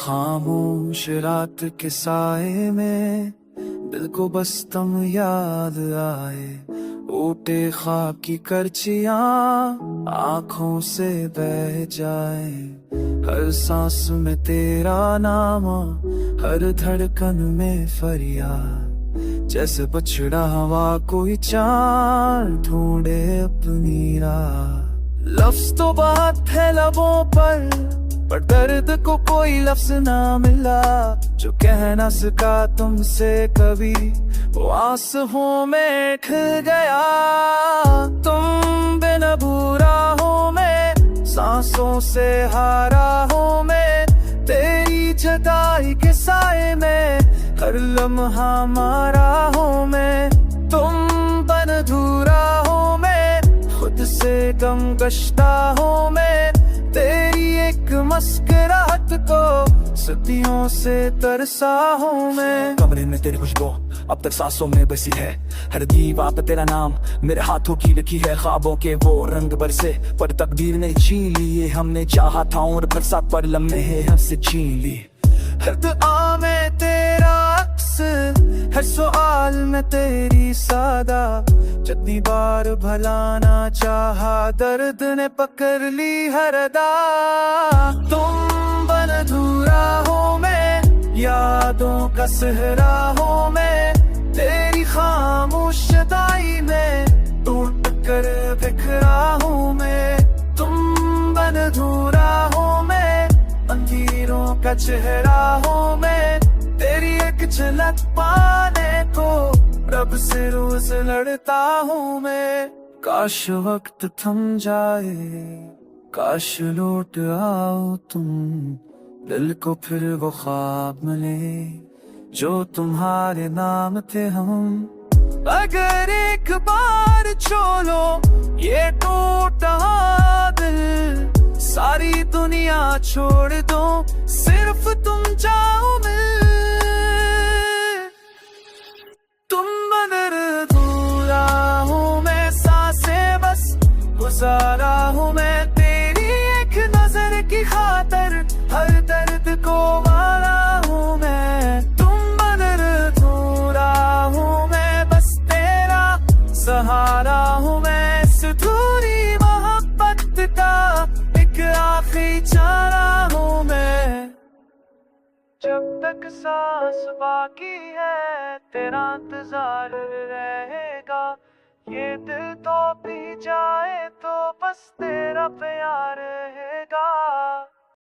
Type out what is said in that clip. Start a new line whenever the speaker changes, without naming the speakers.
खामोश रात के साए में दिल को बस तुम याद आए। ऊटे ख्वाब की करचियां आंखों से बह जाए। हर सांस में तेरा नाम, हर धड़कन में फरियाद। जैसे बछड़ा हवा कोई चांद ढूंढे अपनी राह। लफ्ज तो बात है लबों पर दर्द को कोई लफ्ज ना मिला। जो कह ना सका तुमसे कभी वो आंसुओं में खिल गया। तुम बिन बुरा हूँ मैं, सांसों से हारा हूँ मैं। तेरी जुदाई के साए में हर लम्हा मारा हूँ मैं। तुम बन अधूरा हूँ मैं, खुद से गम गश्ता हूँ मैं। तेरी एक मुस्कुराहट को सदियों से तरसा हूँ मैं।
कमरे में तेरी खुशबू अब तक सांसों में बसी है। हर दीवार पे तेरा नाम मेरे हाथों की लिखी है। ख्वाबों के वो रंग बरसे पर तकदीर ने छीन लिए। हमने चाहा था और बरसात पर लम्हे हमसे छीन ली।
हर दुआ में तेरा अक्स, हर सवाल में तेरी सादा। जितनी बार भलाना चाहा दर्द ने पकड़ ली हर अदा। तुम बन अधूरा हूँ मैं, यादों का सहरा हूँ मैं। तेरी खामोश जुदाई में टूट कर बिखरा हूँ मैं। तुम बन अधूरा हूँ मैं, अंधेरों का चेहरा हूँ मैं। तेरी एक झलक पाने को रब से रोज लड़ता हूँ मैं। काश वक्त थम जाए, काश लौट आओ तुम। दिल को फिर वो ख्वाब मिले जो तुम्हारे नाम थे हम। अगर एक बार छोड़ो ये टूटा दिल, सारी दुनिया छोड़ दो सिर्फ तुम जाओ मिल। तुम बदर अधूरा हूँ मैं, सांसें बस गुजारा हूँ मैं। तेरी एक नजर की खातर हर दर्द को वाला हूँ मैं। तुम बदर अधूरा हूँ मैं, बस तेरा सहारा हूँ मैं। इस अधूरी मोहब्बत का एक आखिरी चारा हूँ मैं। जब तक सांस बाकी है तेरा इंतजार रहेगा। ये दिल तो पी जाए तो बस तेरा